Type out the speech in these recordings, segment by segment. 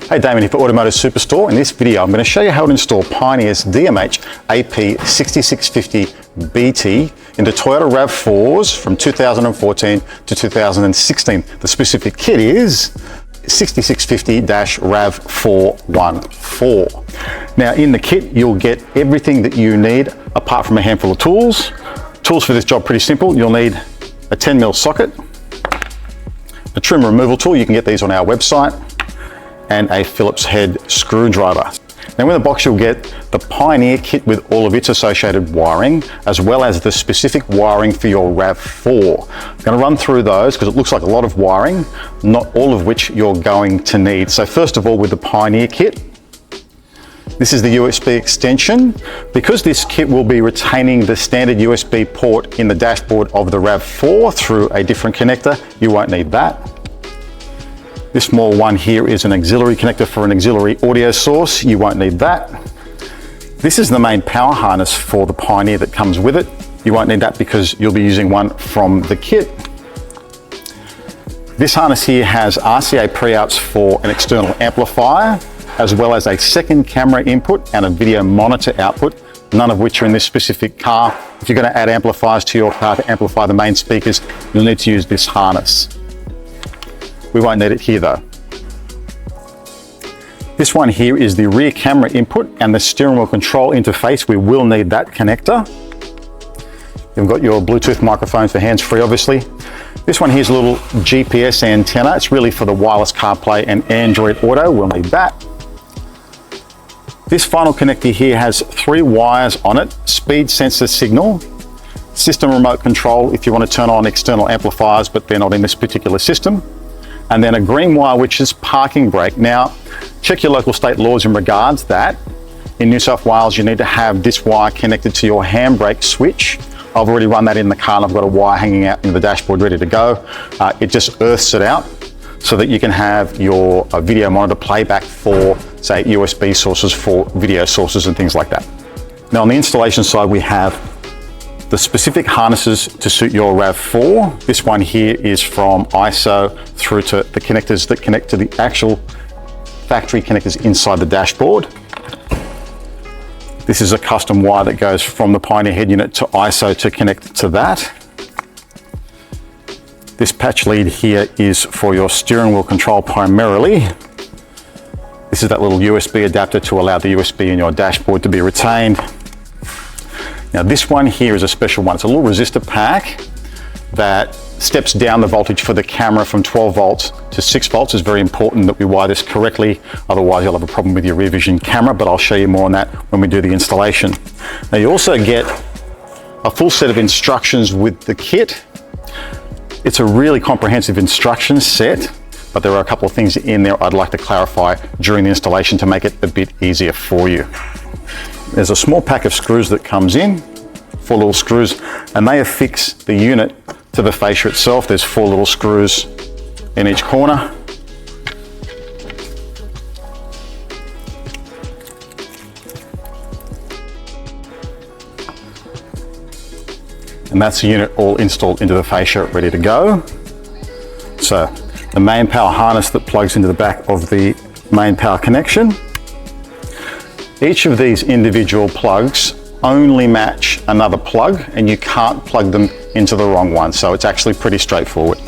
Hey, Damien here for Automotive Superstore. In this video, I'm going to show you how to install Pioneer's DMH-AP6650BT into Toyota RAV4s from 2014 to 2016. The specific kit is 6650-RAV414. Now, in the kit, you'll get everything that you need apart from a handful of tools. Tools for this job pretty simple. You'll need a 10mm socket, a trim removal tool, you can get these on our website, and a Phillips head screwdriver. Now in the box you'll get the Pioneer kit with all of its associated wiring, as well as the specific wiring for your RAV4. I'm going to run through those because it looks like a lot of wiring, not all of which you're going to need. So first of all, with the Pioneer kit, this is the USB extension. Because this kit will be retaining the standard USB port in the dashboard of the RAV4 through a different connector, you won't need that. This small one here is an auxiliary connector for an auxiliary audio source. You won't need that. This is the main power harness for the Pioneer that comes with it. You won't need that because you'll be using one from the kit. This harness here has RCA pre-outs for an external amplifier, as well as a second camera input and a video monitor output, none of which are in this specific car. If you're going to add amplifiers to your car to amplify the main speakers, you'll need to use this harness. We won't need it here though. This one here is the rear camera input and the steering wheel control interface. We will need that connector. You've got your Bluetooth microphone for hands-free, obviously. This one here is a little GPS antenna. It's really for the wireless CarPlay and Android Auto. We'll need that. This final connector here has 3 wires on it: speed sensor signal, system remote control if you want to turn on external amplifiers, but they're not in this particular system, and then a green wire which is parking brake. Now, check your local state laws in regards that. In New South Wales, you need to have this wire connected to your handbrake switch. I've already run that in the car and I've got a wire hanging out in the dashboard ready to go. It just earths it out so that you can have your video monitor playback for, say, USB sources for video sources and things like that. Now on the installation side, we have the specific harnesses to suit your RAV4. This one here is from ISO through to the connectors that connect to the actual factory connectors inside the dashboard. This is a custom wire that goes from the Pioneer head unit to ISO to connect to that. This patch lead here is for your steering wheel control primarily. This is that little USB adapter to allow the USB in your dashboard to be retained. Now this one here is a special one. It's a little resistor pack that steps down the voltage for the camera from 12 volts to 6 volts. It's very important that we wire this correctly, otherwise you'll have a problem with your rear vision camera, but I'll show you more on that when we do the installation. Now you also get a full set of instructions with the kit. It's a really comprehensive instruction set, but there are a couple of things in there I'd like to clarify during the installation to make it a bit easier for you. There's a small pack of screws that comes in, 4 little screws, and they affix the unit to the fascia itself. There's 4 little screws in each corner. And that's the unit all installed into the fascia, ready to go. So the main power harness that plugs into the back of the main power connection. Each of these individual plugs only match another plug, and you can't plug them into the wrong one. So it's actually pretty straightforward.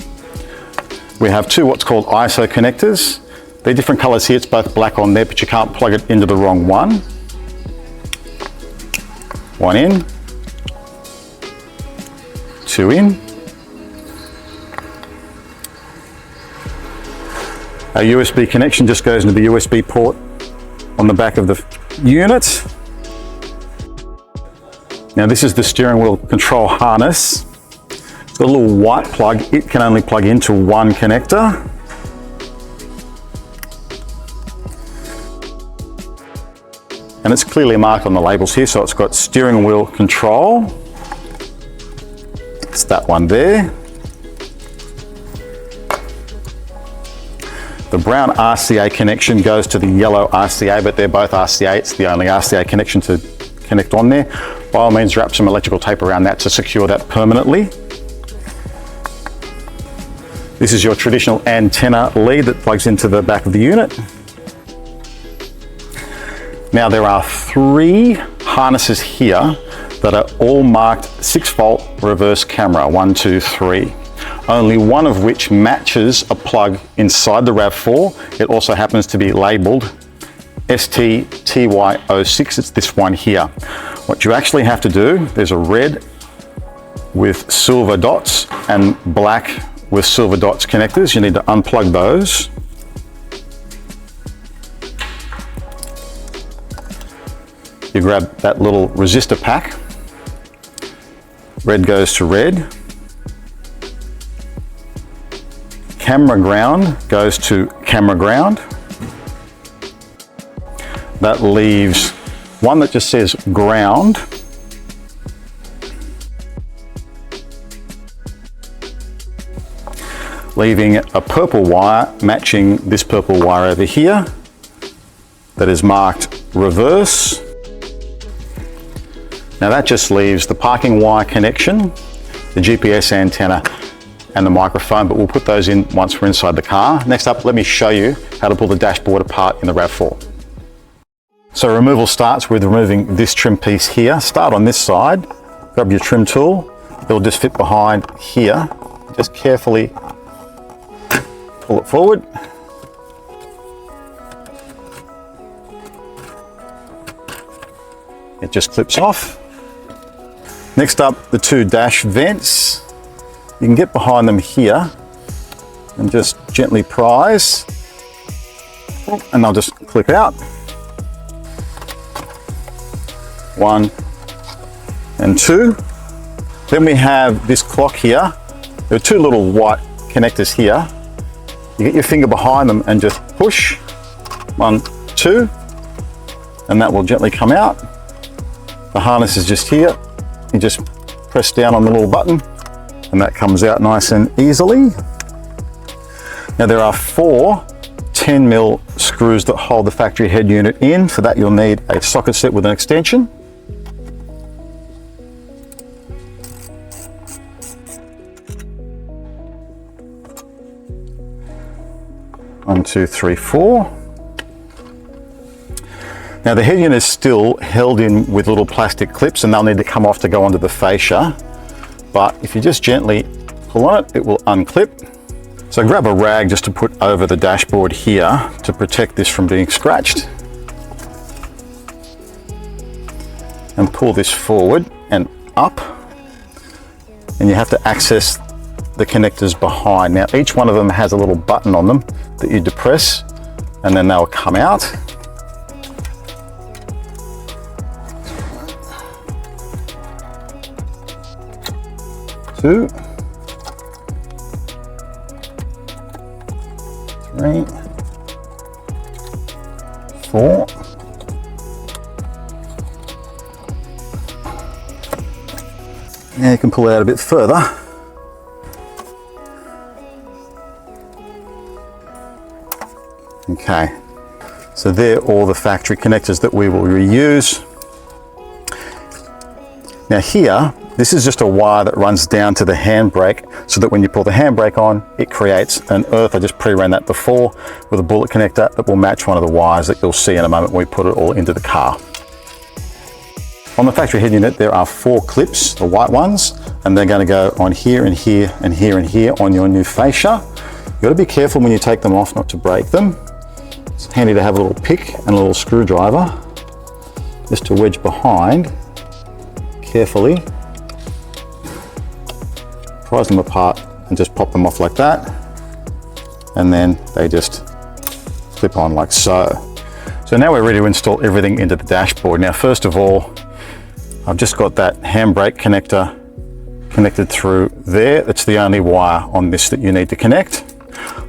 We have 2 what's called ISO connectors. They're different colors here. It's both black on there, but you can't plug it into the wrong one. 1 in, 2 in. Our USB connection just goes into the USB port on the back of the unit. Now this is the steering wheel control harness. It's got a little white plug. It can only plug into one connector. And it's clearly marked on the labels here, so it's got steering wheel control. It's that one there. The brown RCA connection goes to the yellow RCA, but they're both RCA. It's the only RCA connection to connect on there. By all means, wrap some electrical tape around that to secure that permanently. This is your traditional antenna lead that plugs into the back of the unit. Now there are 3 harnesses here that are all marked 6-volt reverse camera, 1, 2, 3. Only one of which matches a plug inside the RAV4. It also happens to be labeled STTY06, it's this one here. What you actually have to do, there's a red with silver dots and black with silver dots connectors. You need to unplug those. You grab that little resistor pack. Red goes to red. Camera ground goes to camera ground. That leaves one that just says ground. Leaving a purple wire matching this purple wire over here that is marked reverse. Now that just leaves the parking wire connection, the GPS antenna and the microphone, but we'll put those in once we're inside the car. Next up, let me show you how to pull the dashboard apart in the RAV4. So removal starts with removing this trim piece here. Start on this side, grab your trim tool. It'll just fit behind here. Just carefully pull it forward. It just clips off. Next up, the 2 dash vents. You can get behind them here and just gently prise, and they'll just clip out. 1 and 2. Then we have this clock here. There are 2 little white connectors here. You get your finger behind them and just push. 1, 2, and that will gently come out. The harness is just here. You just press down on the little button and that comes out nice and easily. Now there are 4 10mm screws that hold the factory head unit in. For that you'll need a socket set with an extension. One, two, three, 4. Now the head unit is still held in with little plastic clips and they'll need to come off to go onto the fascia. But if you just gently pull on it, it will unclip. So grab a rag just to put over the dashboard here to protect this from being scratched. And pull this forward and up. And you have to access the connectors behind. Now each one of them has a little button on them that you depress and then they'll come out. Two, 3, 4. Now you can pull it out a bit further. Okay, so they're all the factory connectors that we will reuse. Now here, this is just a wire that runs down to the handbrake so that when you pull the handbrake on, it creates an earth. I just pre-ran that before with a bullet connector that will match one of the wires that you'll see in a moment when we put it all into the car. On the factory head unit, there are 4 clips, the white ones, and they're going to go on here and here and here and here on your new fascia. You've got to be careful when you take them off not to break them. It's handy to have a little pick and a little screwdriver just to wedge behind carefully. Prise them apart and just pop them off like that, and then they just clip on like so. So now we're ready to install everything into the dashboard. Now first of all, I've just got that handbrake connector connected through there. It's the only wire on this that you need to connect.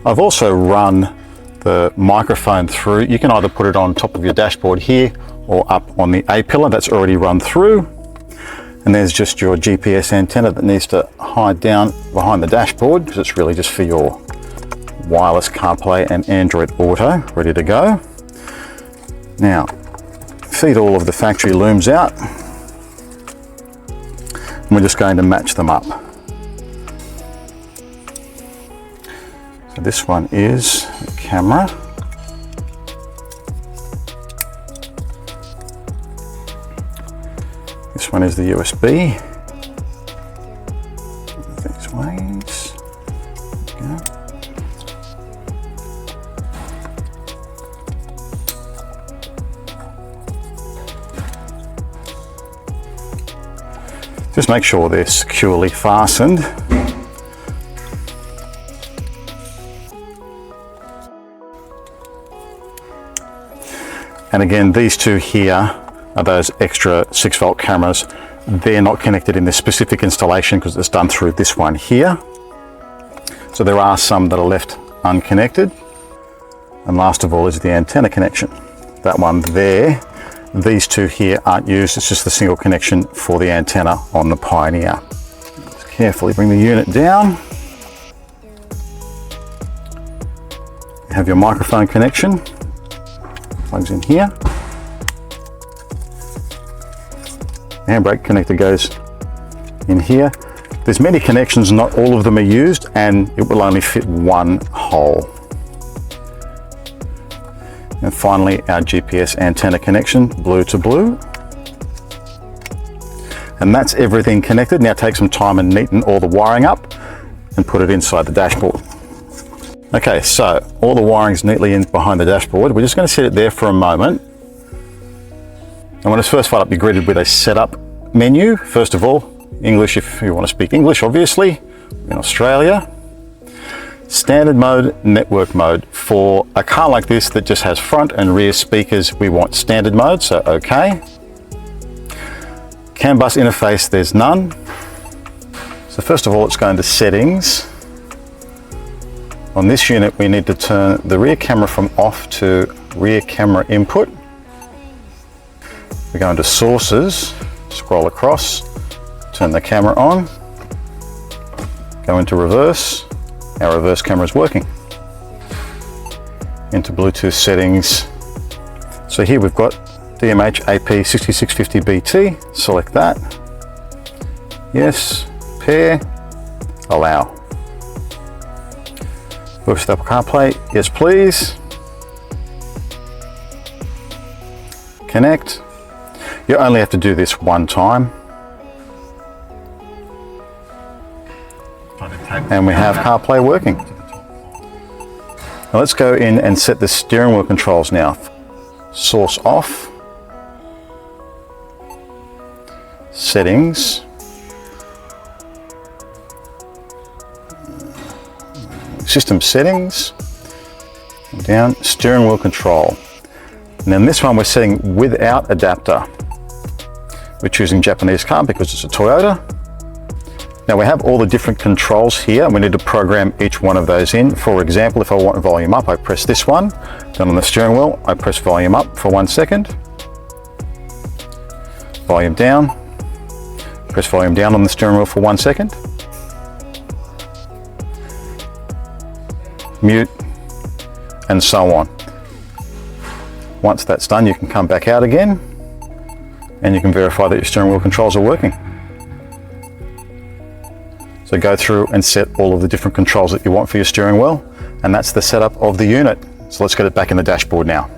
I've also run the microphone through. You can either put it on top of your dashboard here or up on the A-pillar that's already run through. And there's just your GPS antenna that needs to hide down behind the dashboard because it's really just for your wireless CarPlay and Android Auto, ready to go. Now, feed all of the factory looms out. And we're just going to match them up. So this one is the camera. This one is the USB. These ways. There we go. Just make sure they're securely fastened. And again, these two here are those extra 6-volt cameras. They're not connected in this specific installation because it's done through this one here. So there are some that are left unconnected. And last of all is the antenna connection. That one there. These two here aren't used, it's just the single connection for the antenna on the Pioneer. Just carefully bring the unit down. You have your microphone connection. Plugs in here. Handbrake connector goes in here. There's many connections, not all of them are used, and it will only fit one hole. And finally, our GPS antenna connection, blue to blue. And that's everything connected. Now take some time and neaten all the wiring up and put it inside the dashboard. Okay, so all the wiring's neatly in behind the dashboard. We're just going to set it there for a moment. And when it's first fired up, you're greeted with a setup menu. First of all, English if you want to speak English, obviously. In Australia. Standard mode, network mode. For a car like this that just has front and rear speakers, we want standard mode, so okay. CAN bus interface, there's none. So first of all, let's go into settings. On this unit, we need to turn the rear camera from off to rear camera input. We go into sources, scroll across, turn the camera on, go into reverse. Our reverse camera is working. Into Bluetooth settings. So here we've got DMH-AP6650BT. Select that. Yes. Pair. Allow. Push the CarPlay. Yes, please. Connect. You only have to do this one time. And we have CarPlay working. Now let's go in and set the steering wheel controls now. Source off. Settings. System settings. Down, steering wheel control. And then this one we're setting without adapter. We're choosing Japanese car because it's a Toyota. Now we have all the different controls here and we need to program each one of those in. For example, if I want volume up, I press this one. Then on the steering wheel, I press volume up for 1 second. Volume down. Press volume down on the steering wheel for 1 second. Mute, and so on. Once that's done, you can come back out again and you can verify that your steering wheel controls are working. So go through and set all of the different controls that you want for your steering wheel, and that's the setup of the unit. So let's get it back in the dashboard now.